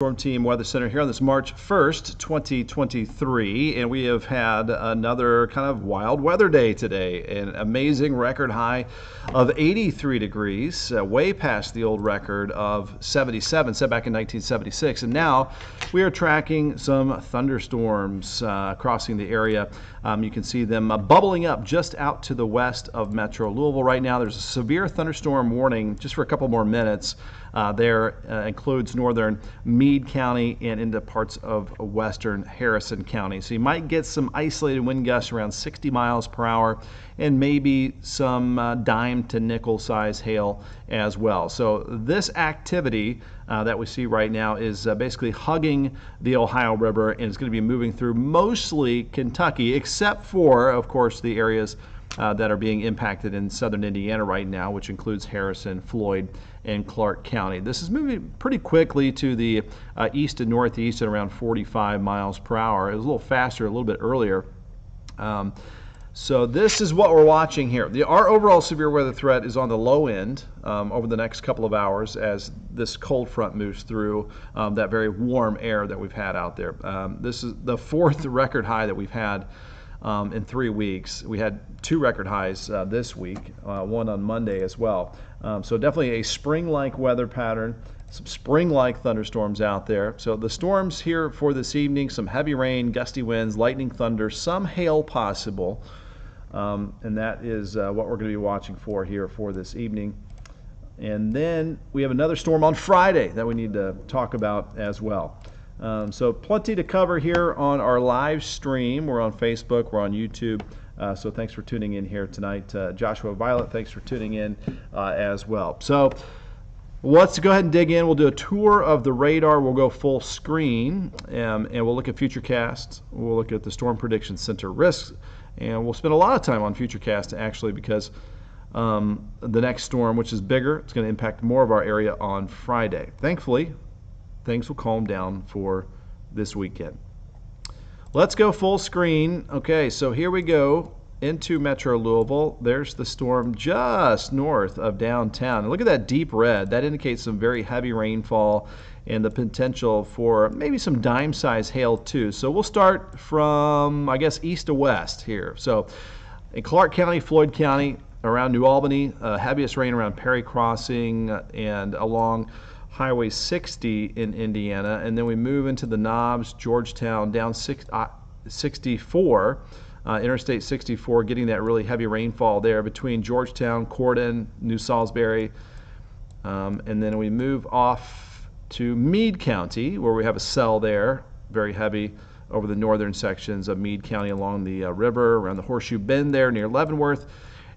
Storm Team Weather Center here on this March 1st, 2023, and we have had another kind of wild weather day today. An amazing record high of 83 degrees, way past the old record of 77 set back in 1976. And now we are tracking some thunderstorms crossing the area. You can see them bubbling up just out to the west of Metro Louisville right now. There's a severe thunderstorm warning just for a couple more minutes. There includes northern Meade County and into parts of western Harrison County. So you might get some isolated wind gusts around 60 miles per hour and maybe some dime to nickel size hail as well. So this activity that we see right now is basically hugging the Ohio River, and it's going to be moving through mostly Kentucky, except for, of course, the areas that are being impacted in southern Indiana right now, which includes Harrison, Floyd, and Clark County. This is moving pretty quickly to the east and northeast at around 45 miles per hour. It was a little faster a little bit earlier. So this is what we're watching here. Our overall severe weather threat is on the low end over the next couple of hours as this cold front moves through that very warm air that we've had out there. This is the fourth record high that we've had in 3 weeks. We had 2 record highs this week, one on Monday as well. So definitely a spring-like weather pattern, some spring-like thunderstorms out there. So the storms here for this evening, some heavy rain, gusty winds, lightning, thunder, some hail possible. And that is what we're going to be watching for here for this evening. And then we have another storm on Friday that we need to talk about as well. So plenty to cover here on our live stream. We're on Facebook, we're on YouTube. So thanks for tuning in here tonight. Joshua Violet, thanks for tuning in as well. So let's go ahead and dig in. We'll do a tour of the radar. We'll go full screen, and we'll look at Futurecast. We'll look at the Storm Prediction Center risks, and we'll spend a lot of time on Futurecast actually because the next storm, which is bigger, it's going to impact more of our area on Friday. Thankfully, things will calm down for this weekend. Let's go full screen. Okay, so here we go into Metro Louisville. There's the storm just north of downtown. And look at that deep red. That indicates some very heavy rainfall and the potential for maybe some dime-sized hail too. So we'll start from, I guess, east to west here. So in Clark County, Floyd County, around New Albany, heaviest rain around Perry Crossing and along Highway 60 in Indiana, and then we move into the Knobs, Georgetown, down 64, Interstate 64, getting that really heavy rainfall there between Georgetown, Corden, New Salisbury, and then we move off to Meade County, where we have a cell there, very heavy over the northern sections of Meade County along the river, around the Horseshoe Bend there near Leavenworth.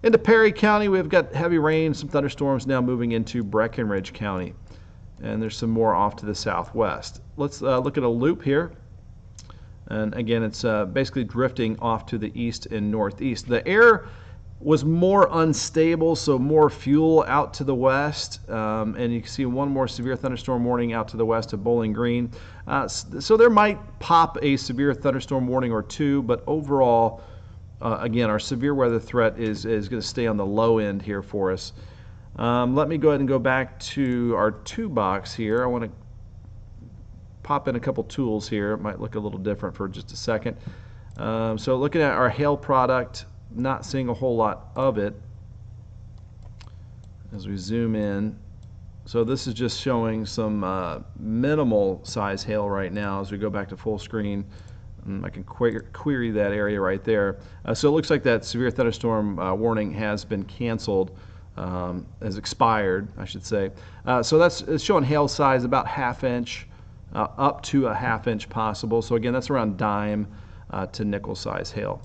Into Perry County, we've got heavy rain, some thunderstorms now moving into Breckenridge County. And there's some more off to the southwest. Let's look at a loop here. And again, it's basically drifting off to the east and northeast. The air was more unstable, so more fuel out to the west. And you can see one more severe thunderstorm warning out to the west of Bowling Green. So there might pop a severe thunderstorm warning or two, but overall, again, our severe weather threat is going to stay on the low end here for us. Let me go ahead and go back to our toolbox here. I want to pop in a couple tools here. It might look a little different for just a second. So looking at our hail product, not seeing a whole lot of it as we zoom in. So this is just showing some minimal size hail right now as we go back to full screen. I can query that area right there. So it looks like that severe thunderstorm warning has been canceled. Has expired, I should say. So it's showing hail size about ½ inch, up to a ½ inch possible. So again, that's around dime to nickel size hail.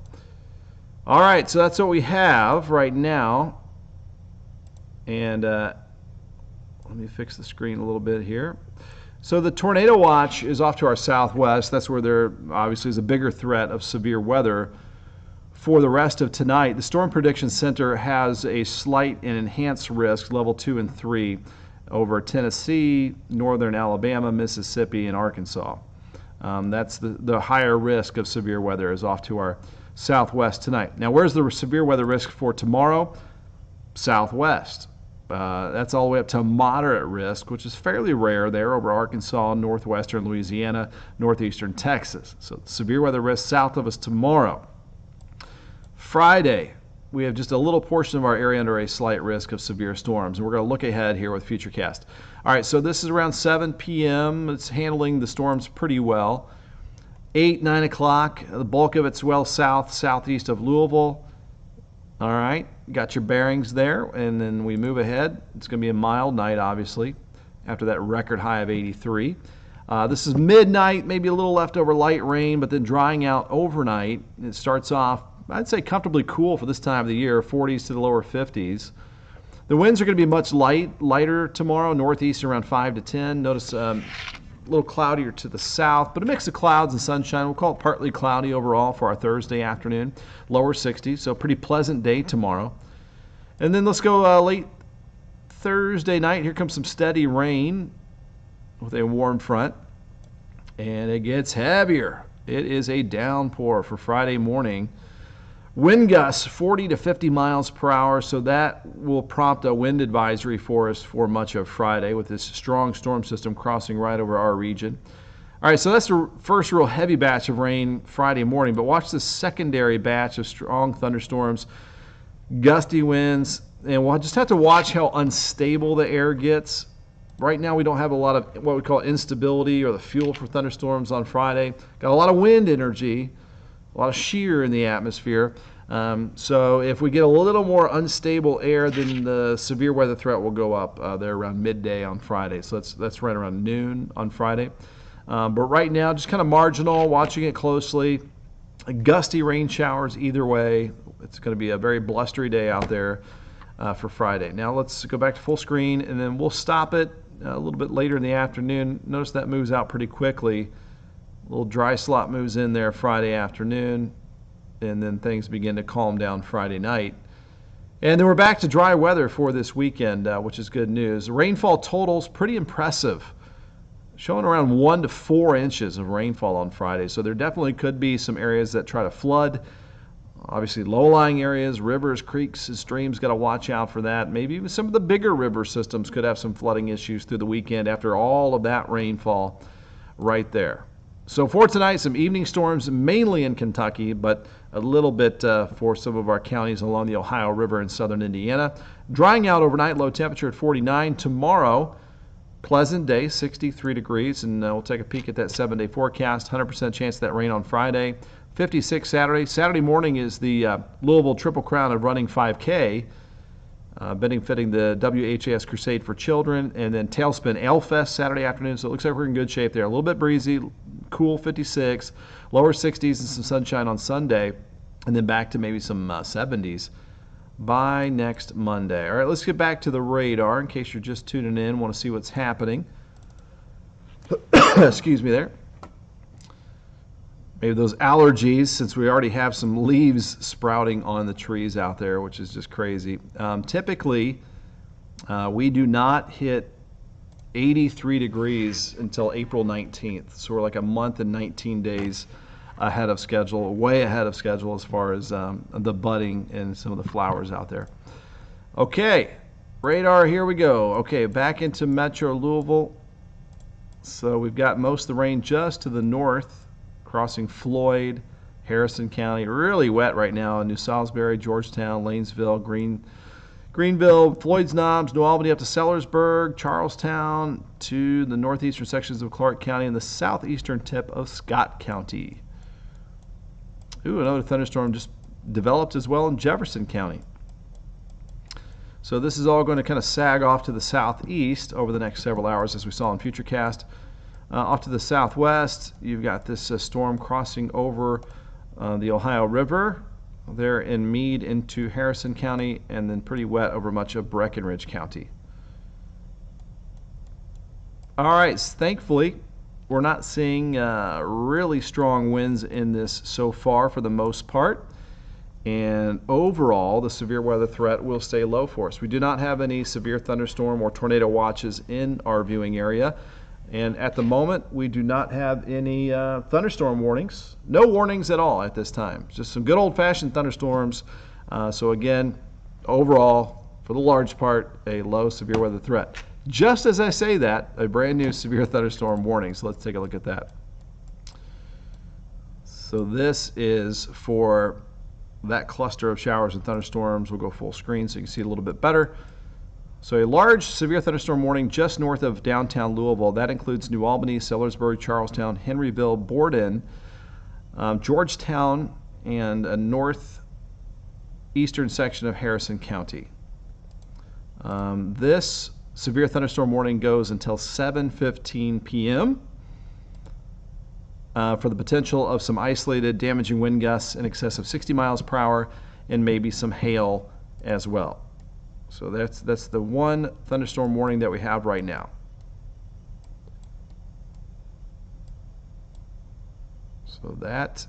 All right, so that's what we have right now. And let me fix the screen a little bit here. So the tornado watch is off to our southwest. That's where there obviously is a bigger threat of severe weather. For the rest of tonight, the Storm Prediction Center has a slight and enhanced risk, level 2 and 3, over Tennessee, northern Alabama, Mississippi, and Arkansas. That's the higher risk of severe weather is off to our southwest tonight. Now, where's the severe weather risk for tomorrow? Southwest. That's all the way up to moderate risk, which is fairly rare there over Arkansas, northwestern Louisiana, northeastern Texas. So severe weather risk south of us tomorrow. Friday, we have just a little portion of our area under a slight risk of severe storms. And we're going to look ahead here with Futurecast. All right, so this is around 7 p.m. It's handling the storms pretty well. 8, 9 o'clock, the bulk of it's well south, southeast of Louisville. All right, got your bearings there, and then we move ahead. It's going to be a mild night, obviously, after that record high of 83. This is midnight, maybe a little leftover light rain, but then drying out overnight. It starts off, I'd say, comfortably cool for this time of the year, 40s to the lower 50s. The winds are going to be much lighter tomorrow, northeast around 5 to 10. Notice a little cloudier to the south, but a mix of clouds and sunshine. We'll call it partly cloudy overall for our Thursday afternoon, lower 60s, so pretty pleasant day tomorrow. And then let's go late Thursday night. Here comes some steady rain with a warm front, and it gets heavier. It is a downpour for Friday morning. Wind gusts 40 to 50 miles per hour, so that will prompt a wind advisory for us for much of Friday with this strong storm system crossing right over our region. All right, so that's the first real heavy batch of rain Friday morning, but watch this secondary batch of strong thunderstorms, gusty winds, and we'll just have to watch how unstable the air gets. Right now we don't have a lot of what we call instability or the fuel for thunderstorms on Friday. Got a lot of wind energy, a lot of shear in the atmosphere. So if we get a little more unstable air, then the severe weather threat will go up there around midday on Friday. So that's right around noon on Friday. But right now, just kind of marginal, watching it closely. Gusty rain showers either way. It's going to be a very blustery day out there for Friday. Now let's go back to full screen, and then we'll stop it a little bit later in the afternoon. Notice that moves out pretty quickly. A little dry slot moves in there Friday afternoon, and then things begin to calm down Friday night. And then we're back to dry weather for this weekend, which is good news. Rainfall totals pretty impressive, showing around 1 to 4 inches of rainfall on Friday. So there definitely could be some areas that try to flood. Obviously, low-lying areas, rivers, creeks, and streams, got to watch out for that. Maybe even some of the bigger river systems could have some flooding issues through the weekend after all of that rainfall right there. So for tonight, some evening storms mainly in Kentucky, but a little bit for some of our counties along the Ohio River in southern Indiana. Drying out overnight, low temperature at 49. Tomorrow, pleasant day, 63 degrees, and we'll take a peek at that 7-day forecast. 100% chance of that rain on Friday. 56 Saturday. Saturday morning is the Louisville Triple Crown of running 5K. Benefiting the WHAS Crusade for Children, and then Tailspin Ale Fest Saturday afternoon. So it looks like we're in good shape there. A little bit breezy, cool 56, lower 60s and some sunshine on Sunday, and then back to maybe some 70s by next Monday. All right, let's get back to the radar in case you're just tuning in, want to see what's happening. Excuse me there. Maybe those allergies, since we already have some leaves sprouting on the trees out there, which is just crazy. Typically, we do not hit 83 degrees until April 19th. So we're like a month and 19 days ahead of schedule, way ahead of schedule as far as the budding and some of the flowers out there. Okay, radar, here we go. Okay, back into Metro Louisville. So we've got most of the rain just to the north, crossing Floyd, Harrison County. Really wet right now in New Salisbury, Georgetown, Lanesville, Greenville, Floyd's Knobs, New Albany up to Sellersburg, Charlestown to the northeastern sections of Clark County and the southeastern tip of Scott County. Ooh, another thunderstorm just developed as well in Jefferson County. So this is all going to kind of sag off to the southeast over the next several hours, as we saw in Futurecast. Off to the southwest, you've got this storm crossing over the Ohio River there in Meade into Harrison County, and then pretty wet over much of Breckenridge County. All right, thankfully, we're not seeing really strong winds in this so far for the most part. And overall, the severe weather threat will stay low for us. We do not have any severe thunderstorm or tornado watches in our viewing area. And at the moment, we do not have any thunderstorm warnings. No warnings at all at this time. Just some good old-fashioned thunderstorms. So again, overall, for the large part, a low severe weather threat. Just as I say that, a brand new severe thunderstorm warning. So let's take a look at that. So this is for that cluster of showers and thunderstorms. We'll go full screen so you can see it a little bit better. So a large severe thunderstorm warning just north of downtown Louisville. That includes New Albany, Sellersburg, Charlestown, Henryville, Borden, Georgetown, and a northeastern section of Harrison County. This severe thunderstorm warning goes until 7:15 p.m. For the potential of some isolated damaging wind gusts in excess of 60 miles per hour and maybe some hail as well. So that's the one thunderstorm warning that we have right now. So that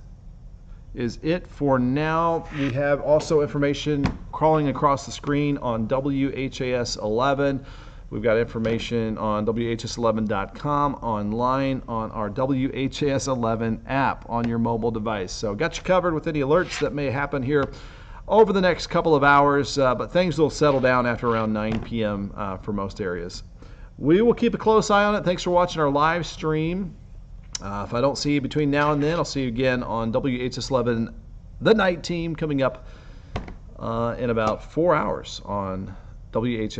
is it for now. We have also information crawling across the screen on WHAS 11. We've got information on WHAS11.com, online on our WHAS 11 app on your mobile device. So got you covered with any alerts that may happen here over the next couple of hours, but things will settle down after around 9 p.m. For most areas. We will keep a close eye on it. Thanks for watching our live stream. If I don't see you between now and then, I'll see you again on WHAS 11, the night team, coming up in about 4 hours on WHAS